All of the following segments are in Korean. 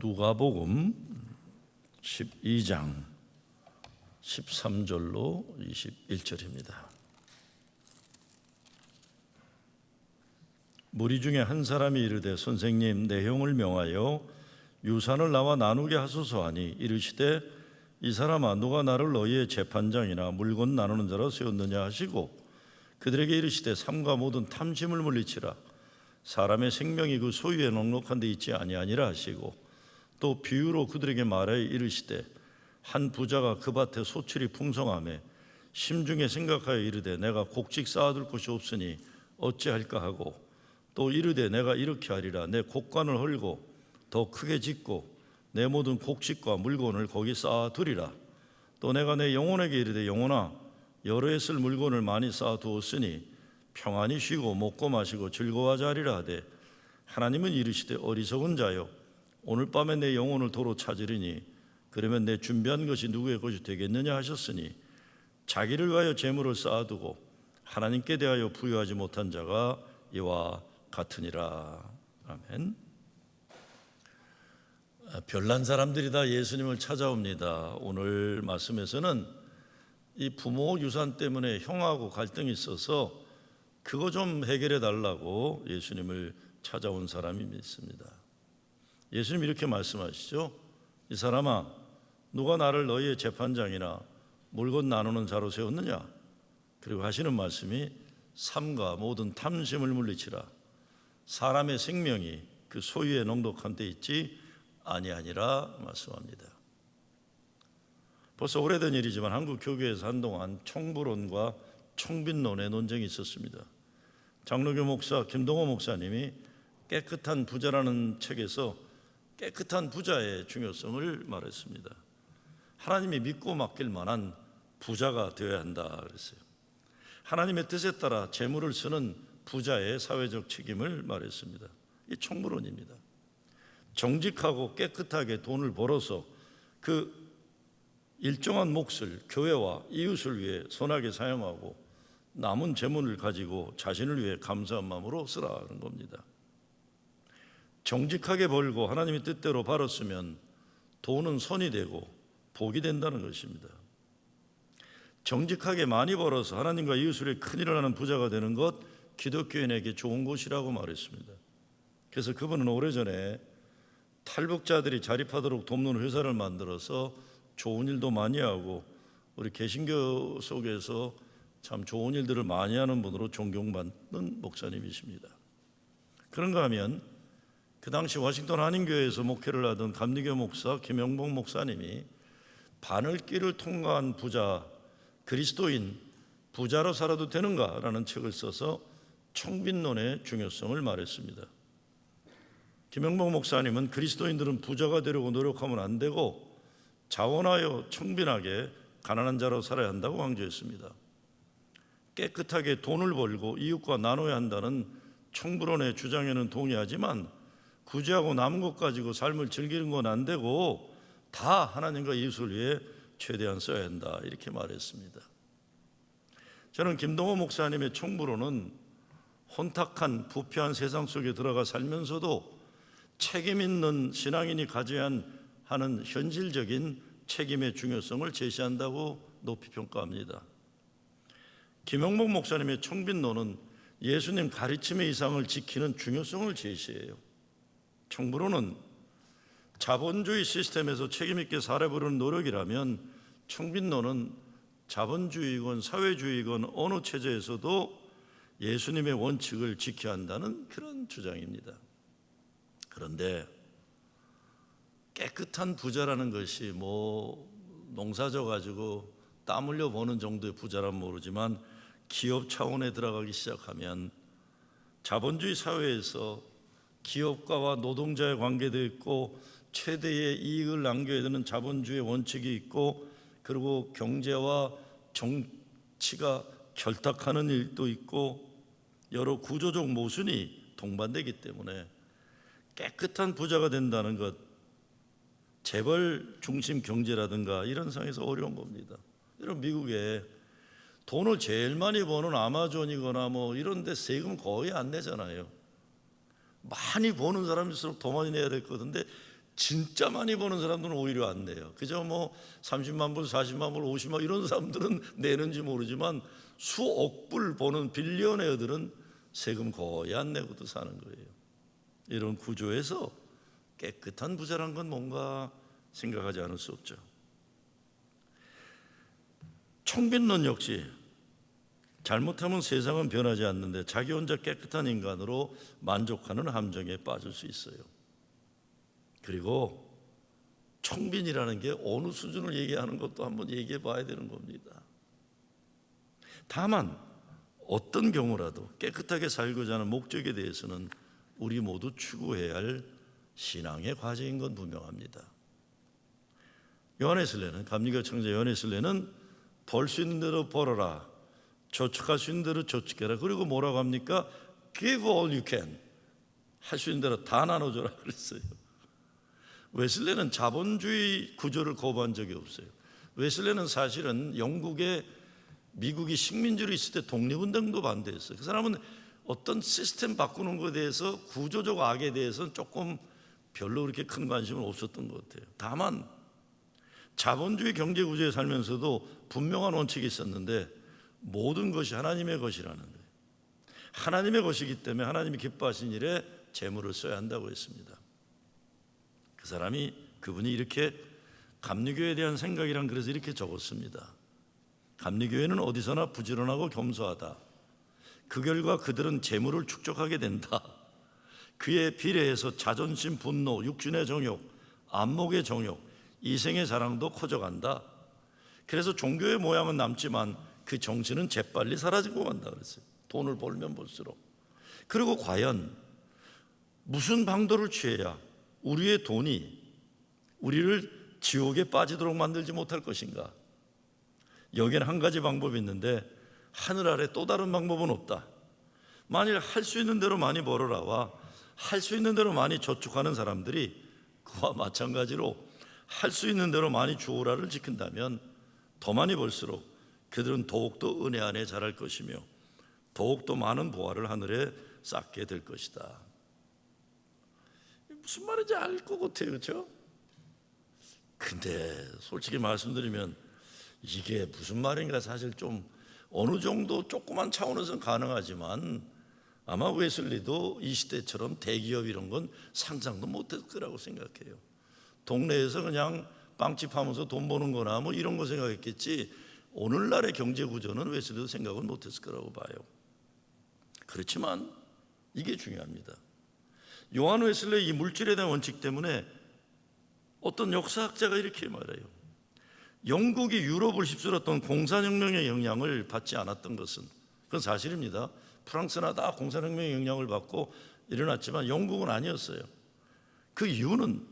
누가복음 12장 13절로 21절입니다. 무리 중에 한 사람이 이르되 선생님 내 형을 명하여 유산을 나와 나누게 하소서 하니 이르시되 이 사람아 누가 나를 너희의 재판장이나 물건 나누는 자로 세웠느냐 하시고 그들에게 이르시되 삼가 모든 탐심을 물리치라. 사람의 생명이 그 소유에 넉넉한 데 있지 아니하니라 하시고 또 비유로 그들에게 말하여 이르시되 한 부자가 그 밭에 소출이 풍성하매 심중에 생각하여 이르되 내가 곡식 쌓아둘 곳이 없으니 어찌할까 하고 또 이르되 내가 이렇게 하리라. 내 곡관을 헐고 더 크게 짓고 내 모든 곡식과 물건을 거기 쌓아두리라. 또 내가 내 영혼에게 이르되 영혼아 여러 해 쓸 물건을 많이 쌓아두었으니 평안히 쉬고 먹고 마시고 즐거워하자 하리라 하되 하나님은 이르시되 어리석은 자여 오늘 밤에 내 영혼을 도로 찾으리니 그러면 내 준비한 것이 누구의 것이 되겠느냐 하셨으니 자기를 위하여 재물을 쌓아두고 하나님께 대하여 부여하지 못한 자가 이와 같으니라. 아멘. 별난 사람들이 다 예수님을 찾아옵니다. 오늘 말씀에서는 이 부모 유산 때문에 형하고 갈등이 있어서 그거 좀 해결해 달라고 예수님을 찾아온 사람이 있습니다. 예수님 이렇게 말씀하시죠. 이 사람아 누가 나를 너희의 재판장이나 물건 나누는 자로 세웠느냐. 그리고 하시는 말씀이 삼가 모든 탐심을 물리치라. 사람의 생명이 그 소유에 넉넉한 데 있지 아니하니라 말씀합니다. 벌써 오래된 일이지만 한국 교계에서 한동안 총부론과 총빈론의 논쟁이 있었습니다. 장로교 목사 김동호 목사님이 깨끗한 부자라는 책에서 깨끗한 부자의 중요성을 말했습니다. 하나님이 믿고 맡길 만한 부자가 되어야 한다 그랬어요. 하나님의 뜻에 따라 재물을 쓰는 부자의 사회적 책임을 말했습니다. 이 총부론입니다. 정직하고 깨끗하게 돈을 벌어서 그 일정한 몫을 교회와 이웃을 위해 선하게 사용하고 남은 재물을 가지고 자신을 위해 감사한 마음으로 쓰라는 겁니다. 정직하게 벌고 하나님의 뜻대로 벌었으면 돈은 선이 되고 복이 된다는 것입니다. 정직하게 많이 벌어서 하나님과 이웃을 위해 큰일을 하는 부자가 되는 것 기독교인에게 좋은 것이라고 말했습니다. 그래서 그분은 오래전에 탈북자들이 자립하도록 돕는 회사를 만들어서 좋은 일도 많이 하고 우리 개신교 속에서 참 좋은 일들을 많이 하는 분으로 존경받는 목사님이십니다. 그런가 하면 그 당시 워싱턴 한인교회에서 목회를 하던 감리교 목사 김영복 목사님이 바늘길을 통과한 부자, 그리스도인 부자로 살아도 되는가라는 책을 써서 총빈론의 중요성을 말했습니다. 김영복 목사님은 그리스도인들은 부자가 되려고 노력하면 안 되고 자원하여 청빈하게 가난한 자로 살아야 한다고 강조했습니다. 깨끗하게 돈을 벌고 이웃과 나눠야 한다는 총부론의 주장에는 동의하지만 구제하고 남은 것 가지고 삶을 즐기는 건 안 되고 다 하나님과 이웃을 위해 최대한 써야 한다 이렇게 말했습니다. 저는 김동호 목사님의 총부론은 혼탁한 부패한 세상 속에 들어가 살면서도 책임 있는 신앙인이 가져야 하는 현실적인 책임의 중요성을 제시한다고 높이 평가합니다. 김영복 목사님의 총빈론은 예수님 가르침의 이상을 지키는 중요성을 제시해요. 총부론은 자본주의 시스템에서 책임 있게 살아보려는 노력이라면 총빈론은 자본주의건 사회주의건 어느 체제에서도 예수님의 원칙을 지켜야 한다는 그런 주장입니다. 그런데 깨끗한 부자라는 것이 농사져 가지고 땀 흘려 버는 정도의 부자라면 모르지만 기업 차원에 들어가기 시작하면 자본주의 사회에서 기업가와 노동자의 관계도 있고 최대의 이익을 남겨야 되는 자본주의 원칙이 있고 그리고 경제와 정치가 결탁하는 일도 있고 여러 구조적 모순이 동반되기 때문에 깨끗한 부자가 된다는 것 재벌 중심 경제라든가 이런 상황에서 어려운 겁니다. 여러분 미국에 돈을 제일 많이 버는 아마존이거나 이런 데 세금 거의 안 내잖아요. 많이 버는 사람일수록 더 많이 내야 될 것 같은데 진짜 많이 버는 사람들은 오히려 안 내요. 그저 뭐 30만 불, 40만 불, 50만 이런 사람들은 내는지 모르지만 수억 불 버는 빌리어네어들은 세금 거의 안 내고도 사는 거예요. 이런 구조에서 깨끗한 부자란 건 뭔가 생각하지 않을 수 없죠. 청빈론 역시 잘못하면 세상은 변하지 않는데 자기 혼자 깨끗한 인간으로 만족하는 함정에 빠질 수 있어요. 그리고 청빈이라는 게 어느 수준을 얘기하는 것도 한번 얘기해 봐야 되는 겁니다. 다만 어떤 경우라도 깨끗하게 살고자 하는 목적에 대해서는 우리 모두 추구해야 할 신앙의 과제인 건 분명합니다. 요한웨슬레는, 감리교 청자 요한웨슬레는 벌 수 있는 대로 벌어라, 저축할 수 있는 대로 저축해라. 그리고 뭐라고 합니까? Give all you can. 할 수 있는 대로 다 나눠줘라 그랬어요. 웨슬레는 자본주의 구조를 거부한 적이 없어요. 웨슬레는 사실은 영국에 미국이 식민지로 있을 때 독립운동도 반대했어요. 그 사람은 어떤 시스템 바꾸는 것에 대해서, 구조적 악에 대해서는 조금 별로 그렇게 큰 관심은 없었던 것 같아요. 다만 자본주의 경제 구조에 살면서도 분명한 원칙이 있었는데 모든 것이 하나님의 것이라는 거예요. 하나님의 것이기 때문에 하나님이 기뻐하신 일에 재물을 써야 한다고 했습니다. 그분이 이렇게 감리교에 대한 생각이란 그래서 이렇게 적었습니다. 감리교회는 어디서나 부지런하고 겸손하다. 그 결과 그들은 재물을 축적하게 된다. 그에 비례해서 자존심, 분노, 육신의 정욕, 안목의 정욕, 이생의 자랑도 커져간다. 그래서 종교의 모양은 남지만 그 정신은 재빨리 사라지고 간다 그랬어요. 돈을 벌면 벌수록. 그리고 과연 무슨 방도를 취해야 우리의 돈이 우리를 지옥에 빠지도록 만들지 못할 것인가? 여기에는 한 가지 방법이 있는데 하늘 아래 또 다른 방법은 없다. 만일 할 수 있는 대로 많이 벌어라와 할 수 있는 대로 많이 저축하는 사람들이 그와 마찬가지로 할 수 있는 대로 많이 주오라를 지킨다면 더 많이 벌수록 그들은 더욱더 은혜 안에 자랄 것이며 더욱더 많은 보화를 하늘에 쌓게 될 것이다. 무슨 말인지 알 것 같아요, 그렇죠? 근데 솔직히 말씀드리면 이게 무슨 말인가 사실 좀 어느 정도 조그만 차원에서는 가능하지만 아마 웨슬리도 이 시대처럼 대기업 이런 건 상상도 못했을 거라고 생각해요. 동네에서 그냥 빵집 하면서 돈 버는 거나 뭐 이런 거 생각했겠지 오늘날의 경제 구조는 웨슬리도 생각은 못했을 거라고 봐요. 그렇지만 이게 중요합니다. 요한 웨슬리의 이 물질에 대한 원칙 때문에 어떤 역사학자가 이렇게 말해요. 영국이 유럽을 휩쓸었던 공산혁명의 영향을 받지 않았던 것은, 그건 사실입니다. 프랑스나 다 공산혁명의 영향을 받고 일어났지만 영국은 아니었어요. 그 이유는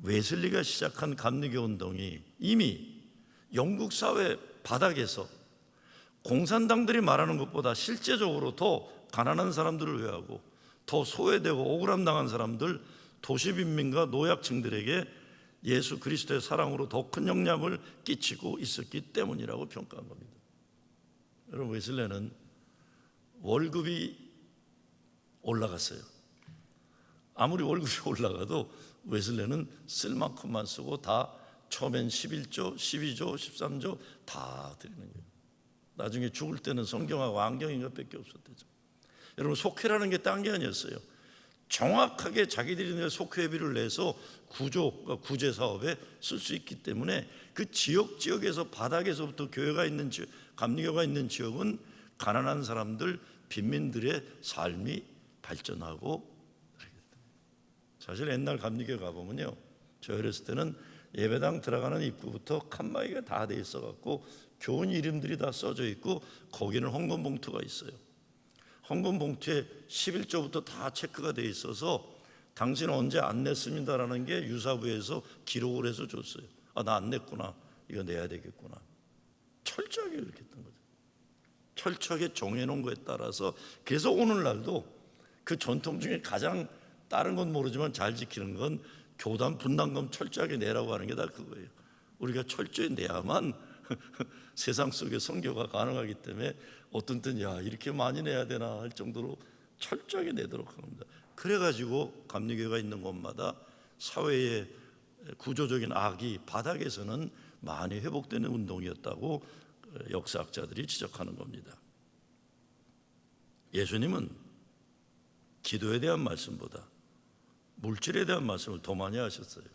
웨슬리가 시작한 감리교 운동이 이미 영국 사회 바닥에서 공산당들이 말하는 것보다 실제적으로 더 가난한 사람들을 위하고 더 소외되고 억울함 당한 사람들, 도시빈민과 노약층들에게 예수 그리스도의 사랑으로 더 큰 영향을 끼치고 있었기 때문이라고 평가한 겁니다. 여러분, 웨슬레는 월급이 올라갔어요. 아무리 월급이 올라가도 웨슬레는 쓸 만큼만 쓰고 다 처음엔 11조, 12조, 13조 다 드리는 거예요. 나중에 죽을 때는 성경하고 안경인 것밖에 없었대죠. 여러분, 속회라는 게 딴 게 아니었어요. 정확하게 자기들이 속회비를 내서 구제 사업에 쓸 수 있기 때문에 그 지역에서 바닥에서부터 교회가 있는 지역, 감리교가 있는 지역은 가난한 사람들, 빈민들의 삶이 발전하고. 사실 옛날 감리교에 가보면요, 저 어렸을 때는 예배당 들어가는 입구부터 칸막이가 다 돼 있어갖고 교인 이름들이 다 써져 있고 거기는 헌금 봉투가 있어요. 헌금 봉투에 11조부터 다 체크가 돼 있어서 당신 언제 안 냈습니다라는 게 유사부에서 기록을 해서 줬어요. 아, 나 안 냈구나, 이거 내야 되겠구나. 철저하게 그렇게 했던 거죠. 철저하게 정해놓은 거에 따라서. 그래서 오늘날도 그 전통 중에 가장, 다른 건 모르지만 잘 지키는 건 교단 분담금 철저하게 내라고 하는 게 다 그거예요. 우리가 철저히 내야만 세상 속에 선교가 가능하기 때문에 어떤 때는 야, 이렇게 많이 내야 되나 할 정도로 철저하게 내도록 합니다. 그래가지고 감리교회가 있는 곳마다 사회의 구조적인 악이 바닥에서는 많이 회복되는 운동이었다고 역사학자들이 지적하는 겁니다. 예수님은 기도에 대한 말씀보다 물질에 대한 말씀을 더 많이 하셨어요.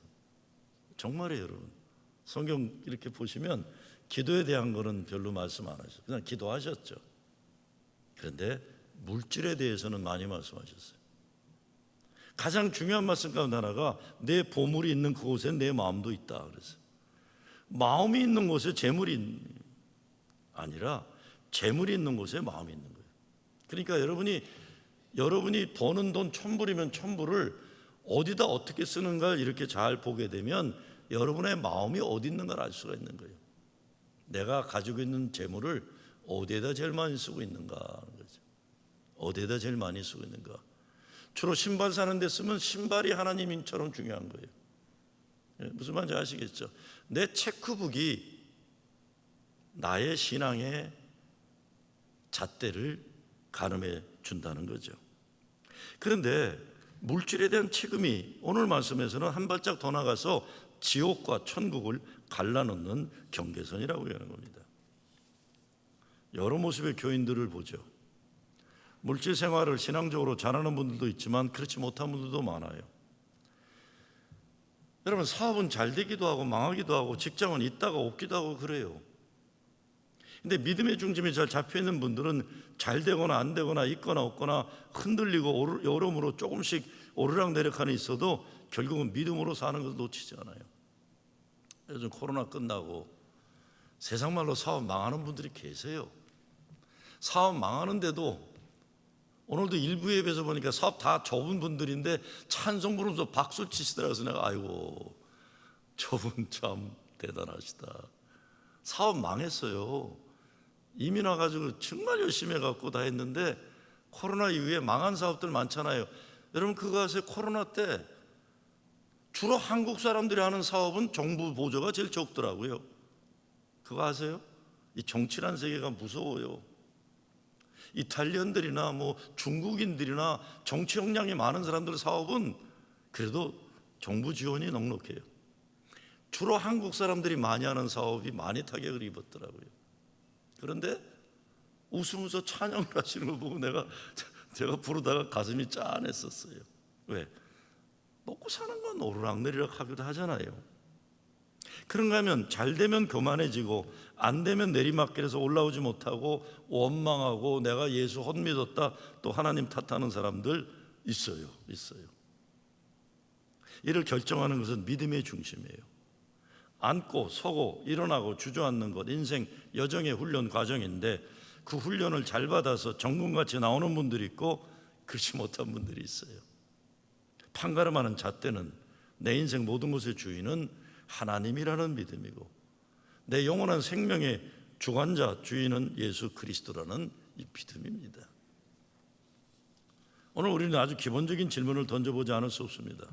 정말이에요, 여러분. 성경 이렇게 보시면 기도에 대한 거는 별로 말씀 안 하셨어요. 그냥 기도하셨죠. 그런데 물질에 대해서는 많이 말씀하셨어요. 가장 중요한 말씀 가운데 하나가 내 보물이 있는 그곳에 내 마음도 있다 그랬어요. 마음이 있는 곳에 재물이 아니라 재물이 있는 곳에 마음이 있는 거예요. 그러니까 여러분이 버는 돈 1,000불이면 1,000불을 어디다 어떻게 쓰는가 이렇게 잘 보게 되면 여러분의 마음이 어디 있는가를 알 수가 있는 거예요. 내가 가지고 있는 재물을 어디에다 제일 많이 쓰고 있는가 하는 거죠. 어디에다 제일 많이 쓰고 있는가. 주로 신발 사는 데 쓰면 신발이 하나님처럼 중요한 거예요. 무슨 말인지 아시겠죠? 내 체크북이 나의 신앙의 잣대를 가늠해 준다는 거죠. 그런데 물질에 대한 책임이 오늘 말씀에서는 한 발짝 더 나가서 지옥과 천국을 갈라놓는 경계선이라고 하는 겁니다. 여러 모습의 교인들을 보죠. 물질 생활을 신앙적으로 잘하는 분들도 있지만 그렇지 못한 분들도 많아요. 여러분, 사업은 잘 되기도 하고 망하기도 하고 직장은 있다가 없기도 하고 그래요. 근데 믿음의 중심이 잘 잡혀있는 분들은 잘 되거나 안 되거나 있거나 없거나 흔들리고 여러모로 조금씩 오르락내리락하는 있어도 결국은 믿음으로 사는 것을 놓치지 않아요. 요즘 코로나 끝나고 세상 말로 사업 망하는 분들이 계세요. 사업 망하는데도 오늘도 일부 예배에서 보니까 사업 다 접은 분들인데 찬송 부르면서 박수 치시더라고요. 내가 아이고 저분 참 대단하시다. 사업 망했어요. 이민 와가지고 정말 열심히 해갖고 다 했는데 코로나 이후에 망한 사업들 많잖아요. 여러분 그거 아세요? 코로나 때 주로 한국 사람들이 하는 사업은 정부 보조가 제일 적더라고요. 그거 아세요? 이 정치란 세계가 무서워요. 이탈리안들이나 뭐 중국인들이나 정치 역량이 많은 사람들 사업은 그래도 정부 지원이 넉넉해요. 주로 한국 사람들이 많이 하는 사업이 많이 타격을 입었더라고요. 그런데 웃으면서 찬양을 하시는 걸 보고 제가 부르다가 가슴이 짠했었어요. 왜? 먹고 사는 건 오르락내리락 하기도 하잖아요. 그런가 하면 잘 되면 교만해지고 안 되면 내리막길에서 올라오지 못하고 원망하고 내가 예수 헛믿었다 또 하나님 탓하는 사람들 있어요. 이를 결정하는 것은 믿음의 중심이에요. 앉고 서고 일어나고 주저앉는 것 인생 여정의 훈련 과정인데 그 훈련을 잘 받아서 정금같이 나오는 분들이 있고 그렇지 못한 분들이 있어요. 판가름하는 잣대는 내 인생 모든 것의 주인은 하나님이라는 믿음이고 내 영원한 생명의 주관자 주인은 예수 그리스도라는 이 믿음입니다. 오늘 우리는 아주 기본적인 질문을 던져보지 않을 수 없습니다.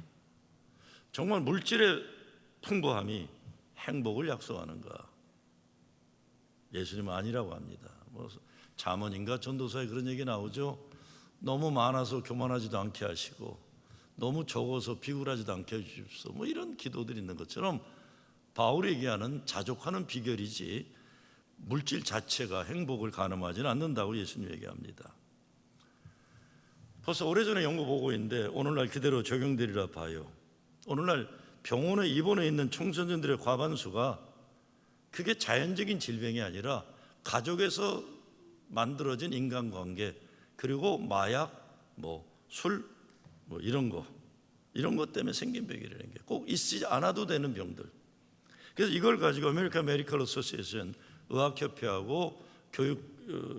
정말 물질의 풍부함이 행복을 약속하는가? 예수님은 아니라고 합니다. 잠언인가 전도서에 그런 얘기 나오죠. 너무 많아서 교만하지도 않게 하시고 너무 적어서 비굴하지도 않게 해주십시오. 이런 기도들이 있는 것처럼 바울이 얘기하는 자족하는 비결이지 물질 자체가 행복을 가늠하지는 않는다고 예수님 얘기합니다. 벌써 오래전에 연구 보고 있는데 오늘날 그대로 적용되리라 봐요. 오늘날 병원에 입원해 있는 청소년들의 과반수가 그게 자연적인 질병이 아니라 가족에서 만들어진 인간관계 그리고 마약, 술 이런 것 때문에 생긴 병이라는 게 꼭 있지 않아도 되는 병들. 그래서 이걸 가지고 아메리칸 메디컬 어소시에이션 의학협회하고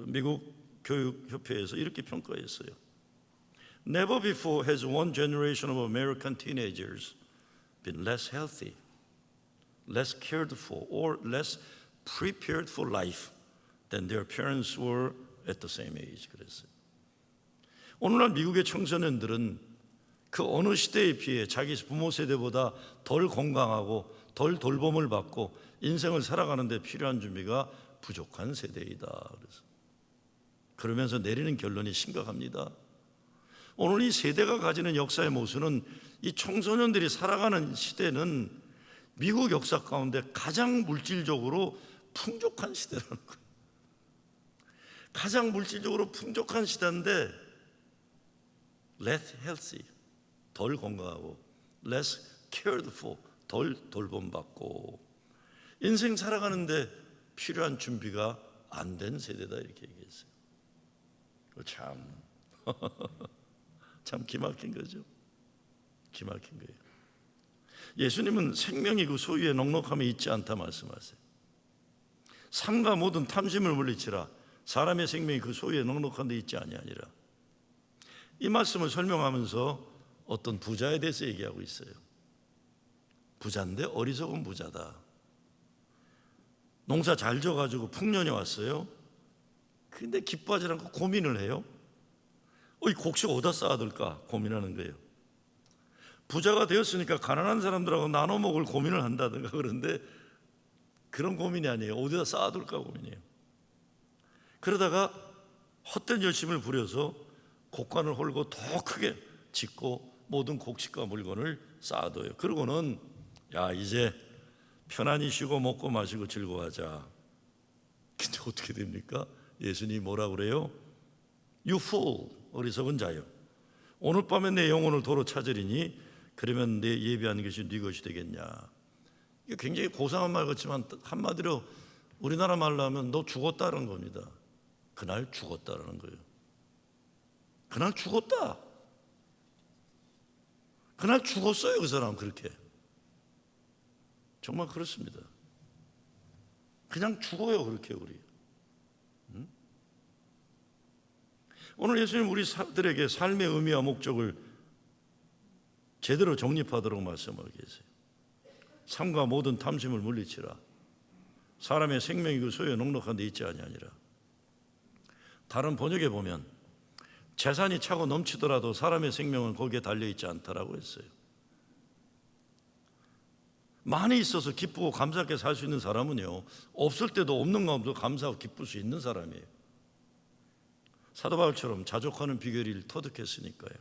미국 교육협회에서 이렇게 평가했어요. Never before has one generation of American teenagers been less healthy, less cared for, or less prepared for life than their parents were at the same age. 그랬어요. 오늘날 미국의 청소년들은 그 어느 시대에 비해 자기 부모 세대보다 덜 건강하고 덜 돌봄을 받고 인생을 살아가는 데 필요한 준비가 부족한 세대이다. 그러면서 내리는 결론이 심각합니다. 오늘 이 세대가 가지는 역사의 모순은 이 청소년들이 살아가는 시대는 미국 역사 가운데 가장 물질적으로 풍족한 시대라는 거예요. 가장 물질적으로 풍족한 시대인데 less healthy, 덜 건강하고 less cared for, 덜 돌봄받고 인생 살아가는데 필요한 준비가 안 된 세대다 이렇게 얘기했어요. 참 기막힌 거죠. 기막힌 거예요. 예수님은 생명이 그 소유의 넉넉함에 있지 않다 말씀하세요. 삶과 모든 탐심을 물리치라. 사람의 생명이 그 소유의 넉넉한 데 있지 아니하니라. 이 말씀을 설명하면서 어떤 부자에 대해서 얘기하고 있어요. 부자인데 어리석은 부자다. 농사 잘 져가지고 풍년이 왔어요. 근데 기뻐하지 않고 고민을 해요. 이 곡식 어디다 쌓아둘까 고민하는 거예요. 부자가 되었으니까 가난한 사람들하고 나눠 먹을 고민을 한다든가 그런데 그런 고민이 아니에요. 어디다 쌓아둘까 고민이에요. 그러다가 헛된 열심을 부려서 곡간을 홀고 더 크게 짓고 모든 곡식과 물건을 쌓아둬요. 그러고는 야 이제 편안히 쉬고 먹고 마시고 즐거워하자. 근데 어떻게 됩니까? 예수님이 뭐라 그래요? You fool, 어리석은 자요. 오늘 밤에 내 영혼을 도로 찾으리니 그러면 내 예비하는 것이 네 것이 되겠냐. 이게 굉장히 고상한 말 같지만 한마디로 우리나라 말로 하면 너 죽었다는 겁니다. 그날 죽었다라는 거예요. 그날 죽었다. 그날 죽었어요 그 사람. 그렇게 정말 그렇습니다. 그냥 죽어요 그렇게 우리. 오늘 예수님 우리들에게 삶의 의미와 목적을 제대로 정립하도록 말씀하고 계세요. 삶과 모든 탐심을 물리치라. 사람의 생명이 그 소유에 넉넉한 데 있지 아니하니라. 다른 번역에 보면 재산이 차고 넘치더라도 사람의 생명은 거기에 달려있지 않다라고 했어요. 많이 있어서 기쁘고 감사하게 살 수 있는 사람은요 없을 때도 없는 가운데도 감사하고 기쁠 수 있는 사람이에요. 사도 바울처럼 자족하는 비결을 터득했으니까요.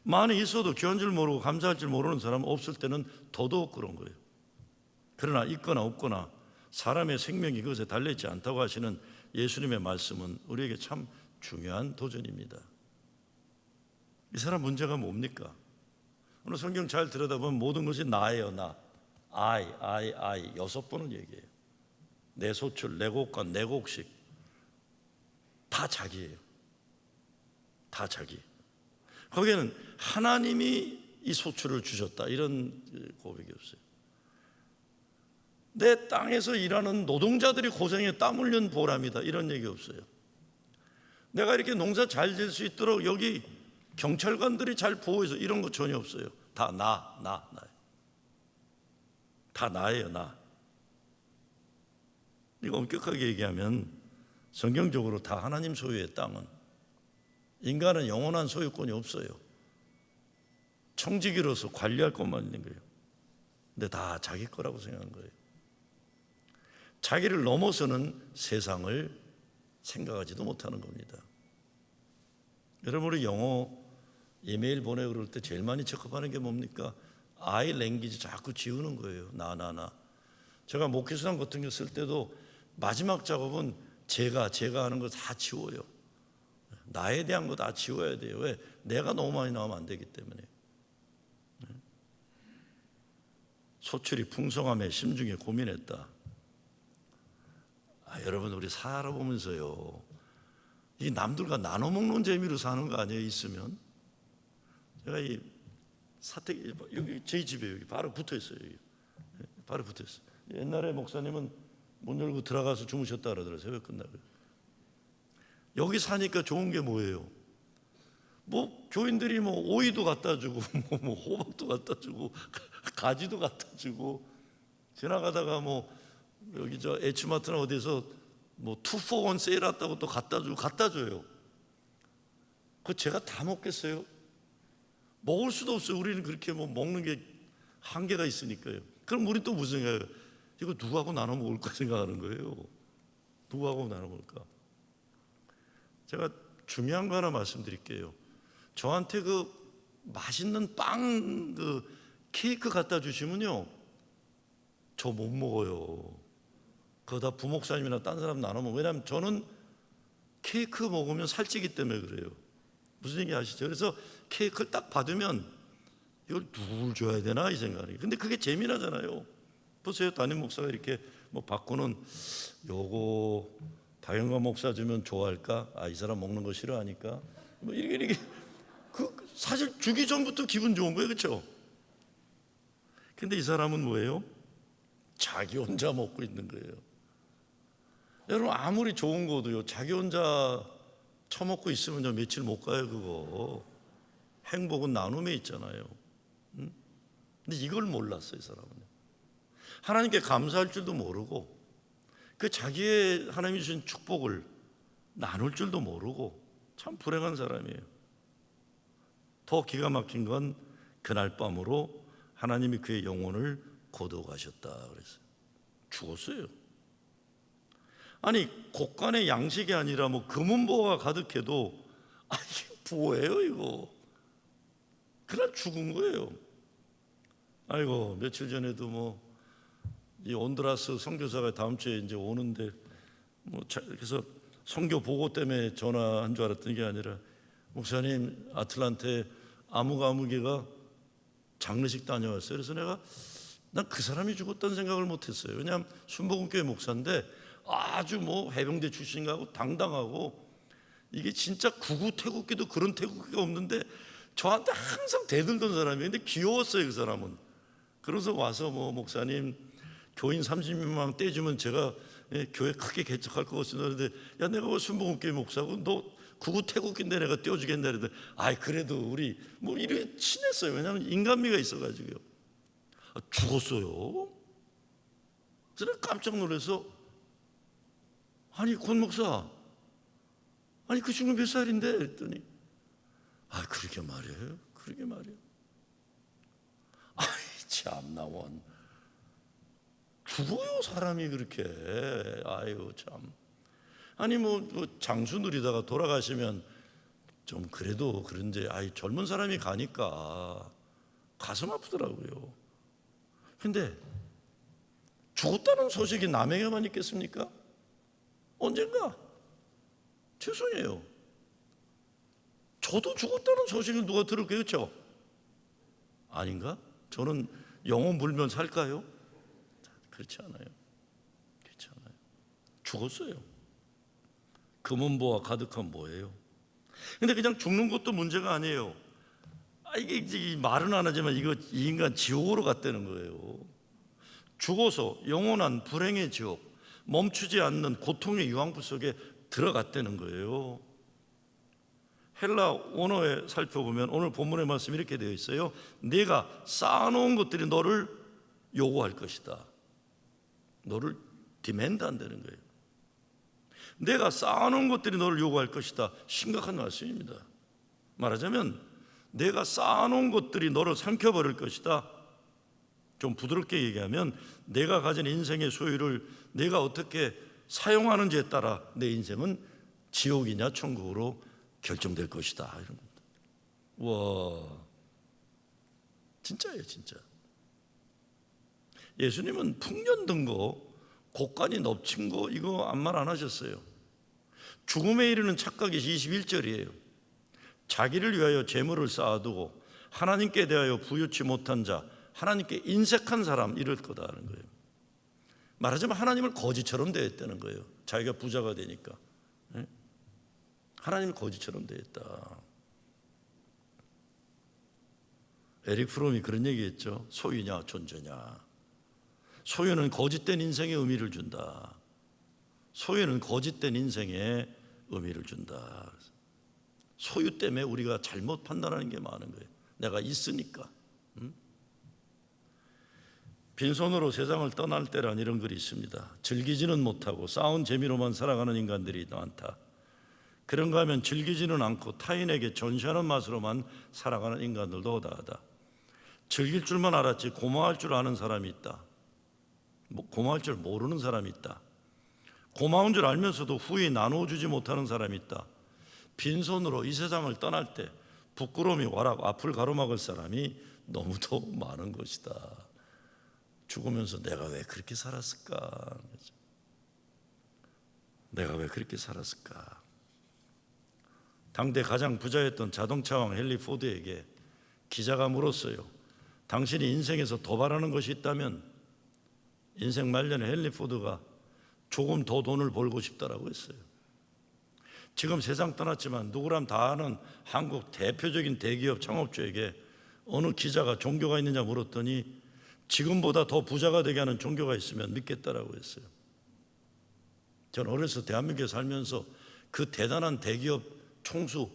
많이 있어도 귀한 줄 모르고 감사할 줄 모르는 사람은 없을 때는 더더욱 그런 거예요. 그러나 있거나 없거나 사람의 생명이 그것에 달려있지 않다고 하시는 예수님의 말씀은 우리에게 참 중요한 도전입니다. 이 사람 문제가 뭡니까? 오늘 성경 잘 들여다보면 모든 것이 나예요. 나 I 6번을 얘기해요. 내 소출, 내 곡간, 내 곡식 다 자기예요. 다 자기. 거기에는 하나님이 이 소출을 주셨다 이런 고백이 없어요. 내 땅에서 일하는 노동자들이 고생에 땀 흘린 보람이다 이런 얘기 없어요. 내가 이렇게 농사 잘 질 수 있도록 여기 경찰관들이 잘 보호해서 이런 거 전혀 없어요. 다 나. 다 나예요, 나. 이거 엄격하게 얘기하면 성경적으로 다 하나님 소유의 땅은 인간은 영원한 소유권이 없어요. 청지기로서 관리할 것만 있는 거예요. 근데 다 자기 거라고 생각하는 거예요. 자기를 넘어서는 세상을 생각하지도 못하는 겁니다. 여러분 우리 영어 이메일 보내고 그럴 때 제일 많이 접근하는 게 뭡니까? I 랭귀지 자꾸 지우는 거예요. 나. 제가 목회수당 같은 거 쓸 때도 마지막 작업은 제가 하는 거 다 지워요. 나에 대한 거 다 지워야 돼요. 왜? 내가 너무 많이 나오면 안 되기 때문에. 소출이 풍성함에 심중에 고민했다. 여러분 우리 살아보면서요 이 남들과 나눠 먹는 재미로 사는 거 아니에요? 있으면 제가 이 사택 여기 제 집에 여기 바로 붙어 있어요. 여기. 바로 붙어 있어요. 옛날에 목사님은 문 열고 들어가서 주무셨다 그러더라고요. 새벽 끝나고. 여기 사니까 좋은 게 뭐예요? 뭐 교인들이 뭐 오이도 갖다 주고 뭐 호박도 갖다 주고 가지도 갖다 주고 지나가다가 뭐 여기 저 H마트나 어디서 뭐 2 for 1 세일 했다고 또 갖다 줘요. 그거 제가 다 먹겠어요? 먹을 수도 없어요. 우리는 그렇게 뭐 먹는 게 한계가 있으니까요. 그럼 우리 또 무슨 생각이에요? 이거 누구하고 나눠 먹을까 생각하는 거예요. 누구하고 나눠 먹을까? 제가 중요한 거 하나 말씀드릴게요. 저한테 그 맛있는 빵, 그 케이크 갖다 주시면요, 저 못 먹어요. 그거 다 부목사님이나 딴 사람 나눠 먹어요. 왜냐하면 저는 케이크 먹으면 살찌기 때문에 그래요. 무슨 얘기 아시죠? 그래서 케이크를 딱 받으면 이걸 누굴 줘야 되나 이 생각이. 근데 그게 재미나잖아요. 보세요, 담임 목사가 이렇게 뭐 바꾸는, 요거 박영관 목사 주면 좋아할까? 아, 이 사람 먹는 거 싫어하니까. 뭐 이렇게 그 사실 주기 전부터 기분 좋은 거예요, 그렇죠? 근데 이 사람은 뭐예요? 자기 혼자 먹고 있는 거예요. 여러분, 아무리 좋은 거도요, 자기 혼자 처먹고 있으면요 며칠 못 가요. 그거 행복은 나눔에 있잖아요. 근데 이걸 몰랐어요, 이 사람은. 하나님께 감사할 줄도 모르고, 그 자기의 하나님이 주신 축복을 나눌 줄도 모르고, 참 불행한 사람이에요. 더 기가 막힌 건 그날 밤으로 하나님이 그의 영혼을 거두어가셨다 그랬어요. 죽었어요. 아니, 곳간의 양식이 아니라 뭐 금은보화가 가득해도, 이게 뭐예요 이거? 그날 죽은 거예요. 아이고, 며칠 전에도 뭐 이 온두라스 선교사가 다음 주에 이제 오는데, 그래서 선교 보고 때문에 전화한 줄 알았던 게 아니라, 목사님 아틀란타에 아무개가 장례식 다녀왔어요. 그래서 난 그 사람이 죽었다는 생각을 못했어요. 왜냐하면 순복음교회 목사인데 아주 뭐 해병대 출신하고 당당하고, 이게 진짜 구구 태극기도 그런 태극기가 없는데 저한테 항상 대들던 사람이에요. 근데 귀여웠어요, 그 사람은. 그래서 와서 뭐 목사님 교인 30명만 떼주면 제가 교회 크게 개척할 것 같습니다. 그런데 야, 내가 뭐 순복음교회 목사고 너 구구 태극기인데 내가 떼어주겠다 그랬더니, 그래도 우리 뭐 이렇게 친했어요. 왜냐하면 인간미가 있어가지고요. 죽었어요. 그래서 내가 깜짝 놀라서, 아니 권 목사, 아니 그 친구 몇 살인데? 그랬더니 그러게 말이에요. 그러게 말이에요. 참나 원 죽어요, 사람이 그렇게. 아유 참. 아니 뭐 장수 누리다가 돌아가시면 좀 그래도 그런데, 젊은 사람이 가니까 가슴 아프더라고요. 근데 죽었다는 소식이 남에게만 있겠습니까? 언젠가, 죄송해요, 저도 죽었다는 소식을 누가 들을 거예요, 그렇죠? 아닌가? 저는 영혼 물면 살까요? 그렇지 않아요. 그렇지 않아요. 죽었어요. 금은보화 가득한 뭐예요? 근데 그냥 죽는 것도 문제가 아니에요. 이게 말은 안 하지만 이 인간 지옥으로 갔다는 거예요. 죽어서 영원한 불행의 지옥, 멈추지 않는 고통의 유황불 속에 들어갔다는 거예요. 헬라 원어에 살펴보면 오늘 본문의 말씀이 이렇게 되어 있어요. 네가 쌓아놓은 것들이 너를 요구할 것이다. 너를 디맨드 한다는 거예요. 내가 쌓아놓은 것들이 너를 요구할 것이다. 심각한 말씀입니다. 말하자면 내가 쌓아놓은 것들이 너를 삼켜버릴 것이다. 좀 부드럽게 얘기하면 내가 가진 인생의 소유를 내가 어떻게 사용하는지에 따라 내 인생은 지옥이냐 천국으로 결정될 것이다, 이런 겁니다. 와, 진짜예요, 진짜. 예수님은 풍년 든 거, 곡간이 넙친 거, 이거 아무 말 안 하셨어요. 죽음에 이르는 착각이 21절이에요. 자기를 위하여 재물을 쌓아두고 하나님께 대하여 부유치 못한 자, 하나님께 인색한 사람, 이럴 거다라는 거예요. 말하자면 하나님을 거지처럼 대했다는 거예요. 자기가 부자가 되니까. 하나님을 거지처럼 대했다. 에릭 프롬이 그런 얘기했죠. 소유냐 존재냐. 소유는 거짓된 인생에 의미를 준다. 소유는 거짓된 인생에 의미를 준다. 소유 때문에 우리가 잘못 판단하는 게 많은 거예요. 내가 있으니까. 빈손으로 세상을 떠날 때란 이런 글이 있습니다. 즐기지는 못하고 싸운 재미로만 살아가는 인간들이 많다. 그런가 하면 즐기지는 않고 타인에게 전시하는 맛으로만 살아가는 인간들도 허다하다. 즐길 줄만 알았지 고마워할 줄 아는 사람이 있다. 고마워할 줄 모르는 사람이 있다. 고마운 줄 알면서도 후에 나눠주지 못하는 사람이 있다. 빈손으로 이 세상을 떠날 때 부끄러움이 와락 앞을 가로막을 사람이 너무도 많은 것이다. 죽으면서 내가 왜 그렇게 살았을까? 내가 왜 그렇게 살았을까? 당대 가장 부자였던 자동차왕 헨리 포드에게 기자가 물었어요. 당신이 인생에서 더 바라는 것이 있다면? 인생 말년에 헨리 포드가 조금 더 돈을 벌고 싶다라고 했어요. 지금 세상 떠났지만 누구람 다 아는 한국 대표적인 대기업 창업주에게 어느 기자가 종교가 있느냐 물었더니 지금보다 더 부자가 되게 하는 종교가 있으면 믿겠다라고 했어요. 저는 어려서 대한민국에 살면서 그 대단한 대기업 총수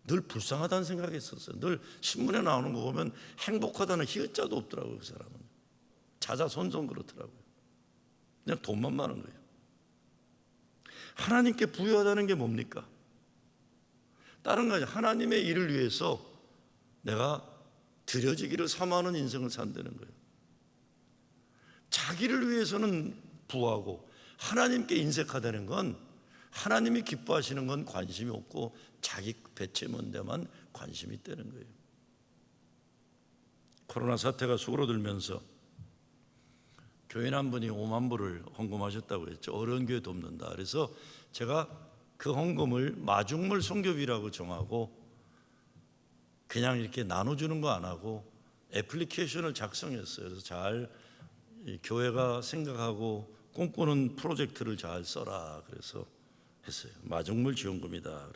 늘 불쌍하다는 생각이 있었어요. 늘 신문에 나오는 거 보면 행복하다는 히읗자도 없더라고요. 그 사람은 자자손손 그렇더라고요. 그냥 돈만 많은 거예요. 하나님께 부유하다는 게 뭡니까? 다른 거 아니야. 하나님의 일을 위해서 내가 드려지기를 사모하는 인생을 산다는 거예요. 자기를 위해서는 부하고 하나님께 인색하다는 건 하나님이 기뻐하시는 건 관심이 없고 자기 배째문 데만 관심이 있다는 거예요. 코로나 사태가 수그러들면서 교인 한 분이 5만 불을 헌금하셨다고 했죠. 어려운 교회 돕는다. 그래서 제가 그 헌금을 마중물 선교비라고 정하고 그냥 이렇게 나눠주는 거 안 하고 애플리케이션을 작성했어요. 그래서 잘 교회가 생각하고 꿈꾸는 프로젝트를 잘 써라. 그래서 했어요. 마중물 지원금이다.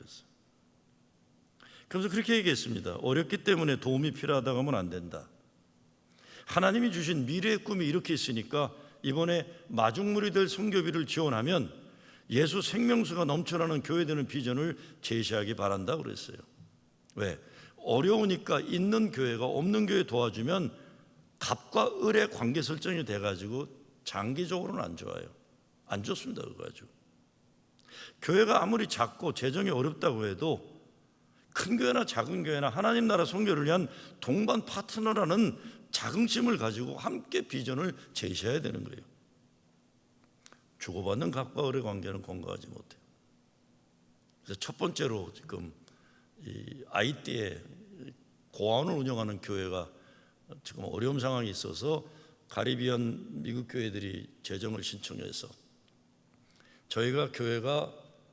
그래서 그렇게 얘기했습니다. 어렵기 때문에 도움이 필요하다고 하면 안 된다. 하나님이 주신 미래의 꿈이 이렇게 있으니까 이번에 마중물이 될 선교비를 지원하면 예수 생명수가 넘쳐나는 교회되는 비전을 제시하기 바란다 그랬어요. 왜? 어려우니까 있는 교회가 없는 교회 도와주면 갑과 을의 관계 설정이 돼가지고 장기적으로는 안 좋아요. 안 좋습니다. 그거 가지고 교회가 아무리 작고 재정이 어렵다고 해도 큰 교회나 작은 교회나 하나님 나라 선교를 위한 동반 파트너라는 자긍심을 가지고 함께 비전을 제시해야 되는 거예요. 주고받는 갑과 을의 관계는 건강하지 못해요. 그래서 첫 번째로 지금 이 아이띠에 고아원을 운영하는 교회가 지금 어려운 상황이 있어서 가리비안 미국 교회들이 재정을 신청해서 저희가 교회가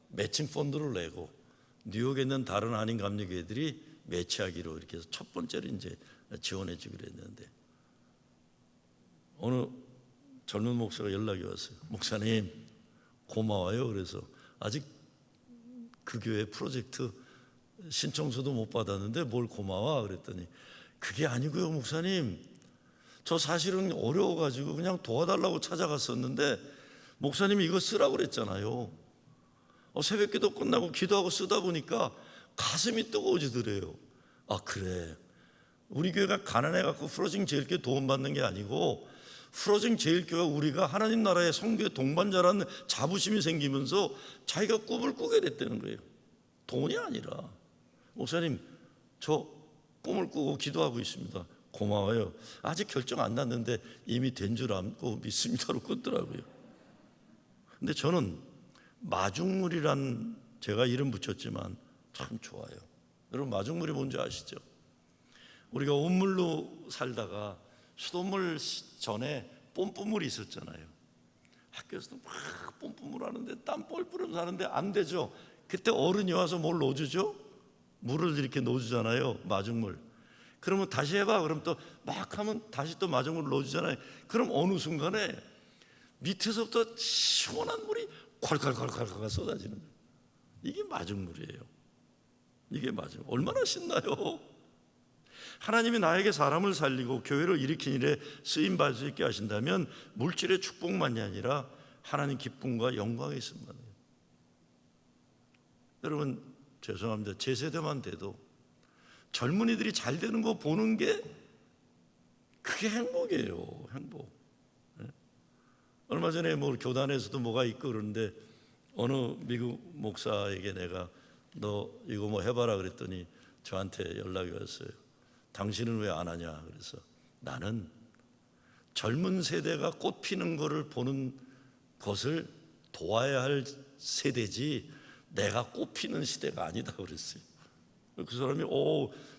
매칭 펀드를 내고 뉴욕에 있는 다른 한인 감리교회들이 매치하기로 이렇게 해서 첫 번째로 이제 지원해 주기로 했는데 어느 젊은 목사가 연락이 왔어요. 목사님 고마워요. 그래서 아직 그 교회 프로젝트 신청서도 못 받았는데 뭘 고마워 그랬더니 그게 아니고요 목사님, 저 사실은 어려워가지고 그냥 도와달라고 찾아갔었는데 목사님이 이거 쓰라고 그랬잖아요. 새벽기도 끝나고 기도하고 쓰다 보니까 가슴이 뜨거워지더래요. 아 그래, 우리 교회가 가난해갖고 프로징 제일교회 도움받는 게 아니고 프로징 제일교회가 우리가 하나님 나라의 선교의 동반자라는 자부심이 생기면서 자기가 꿈을 꾸게 됐다는 거예요. 돈이 아니라. 목사님 저 꿈을 꾸고 기도하고 있습니다. 고마워요. 아직 결정 안 났는데 이미 된 줄 알고 믿습니다로 끊더라고요. 근데 저는 마중물이란 제가 이름 붙였지만 참 좋아요. 여러분 마중물이 뭔지 아시죠? 우리가 온물로 살다가 수돗물 전에 뽐뿌물이 있었잖아요. 학교에서도 막 뽐뿌물 하는데 땀 뻘뻘 하는데 안 되죠. 그때 어른이 와서 뭘 넣어주죠? 물을 이렇게 넣어주잖아요. 마중물. 그러면 다시 해봐. 그럼 또 막 하면 다시 또 마중물을 넣어주잖아요. 그럼 어느 순간에 밑에서부터 시원한 물이 콸콸콸콸 쏟아지는 거예요. 이게 마중물이에요. 이게 마중물. 얼마나 신나요? 하나님이 나에게 사람을 살리고 교회를 일으킨 일에 쓰임받을 수 있게 하신다면 물질의 축복만이 아니라 하나님 기쁨과 영광이 있습니다. 여러분 죄송합니다. 제 세대만 돼도 젊은이들이 잘 되는 거 보는 게 그게 행복이에요. 행복. 얼마 전에 뭐 교단에서도 뭐가 있고 그러는데 어느 미국 목사에게 내가 너 이거 뭐 해봐라 그랬더니 저한테 연락이 왔어요. 당신은 왜 안 하냐? 그래서 나는 젊은 세대가 꽃 피는 거를 보는 것을 도와야 할 세대지 내가 꽃 피는 시대가 아니다 그랬어요. 그 사람이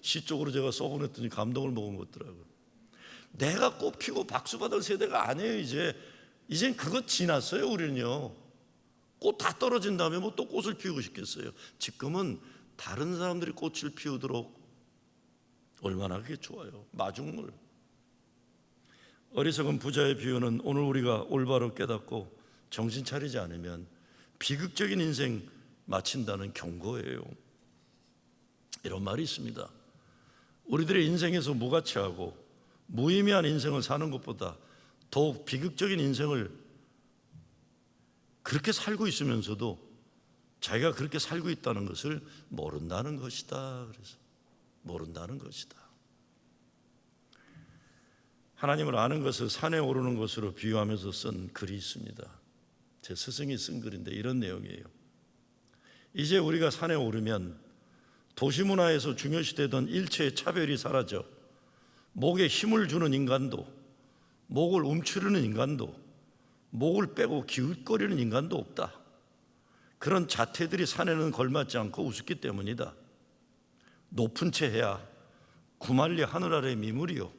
시 쪽으로 제가 써보냈더니 감동을 먹은 것 같더라고요. 내가 꽃 피고 박수 받을 세대가 아니에요. 이젠 그거 지났어요. 우리는요. 꽃 다 떨어진 다음에 뭐 또 꽃을 피우고 싶겠어요. 지금은 다른 사람들이 꽃을 피우도록 얼마나 그게 좋아요. 마중물. 어리석은 부자의 비유는 오늘 우리가 올바로 깨닫고 정신 차리지 않으면 비극적인 인생 마친다는 경고예요. 이런 말이 있습니다. 우리들의 인생에서 무가치하고 무의미한 인생을 사는 것보다 더욱 비극적인 인생을 그렇게 살고 있으면서도 자기가 그렇게 살고 있다는 것을 모른다는 것이다. 그래서 모른다는 것이다. 하나님을 아는 것을 산에 오르는 것으로 비유하면서 쓴 글이 있습니다. 제 스승이 쓴 글인데 이런 내용이에요. 이제 우리가 산에 오르면 도시문화에서 중요시되던 일체의 차별이 사라져 목에 힘을 주는 인간도, 목을 움츠르는 인간도, 목을 빼고 기웃거리는 인간도 없다. 그런 자태들이 산에는 걸맞지 않고 우습기 때문이다. 높은 채 해야 구만리 하늘 아래 미물이요,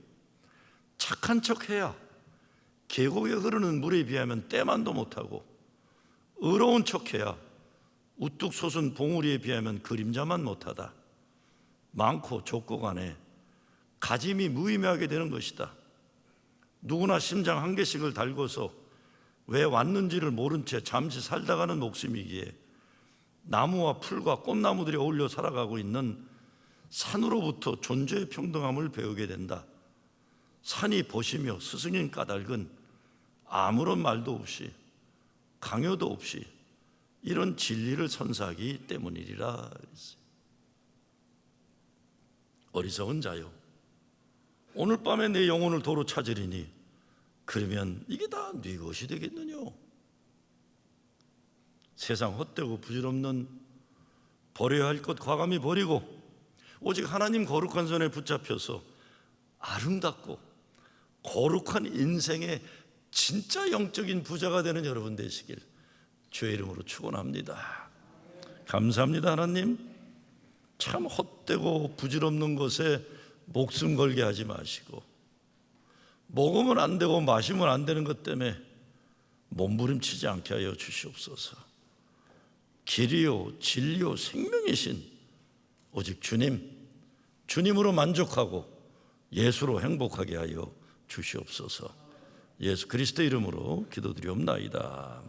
착한 척 해야 계곡에 흐르는 물에 비하면 때만도 못하고, 의로운 척 해야 우뚝 솟은 봉우리에 비하면 그림자만 못하다. 많고 적고 간에 가짐이 무의미하게 되는 것이다. 누구나 심장 한 개씩을 달고서 왜 왔는지를 모른 채 잠시 살다가는 목숨이기에 나무와 풀과 꽃나무들이 어울려 살아가고 있는 산으로부터 존재의 평등함을 배우게 된다. 산이 보시며 스승인 까닭은 아무런 말도 없이 강요도 없이 이런 진리를 선사하기 때문이리라. 어리석은 자요, 오늘 밤에 내 영혼을 도로 찾으리니 그러면 이게 다 네 것이 되겠느냐. 세상 헛되고 부질없는 버려야 할 것 과감히 버리고 오직 하나님 거룩한 손에 붙잡혀서 아름답고 거룩한 인생의 진짜 영적인 부자가 되는 여러분 되시길 주의 이름으로 축원합니다. 감사합니다. 하나님, 참 헛되고 부질없는 것에 목숨 걸게 하지 마시고 먹으면 안 되고 마시면 안 되는 것 때문에 몸부림치지 않게 하여 주시옵소서. 길이요 진리요 생명이신 오직 주님으로 만족하고 예수로 행복하게 하여 주시옵소서. 예수 그리스도 이름으로 기도드리옵나이다.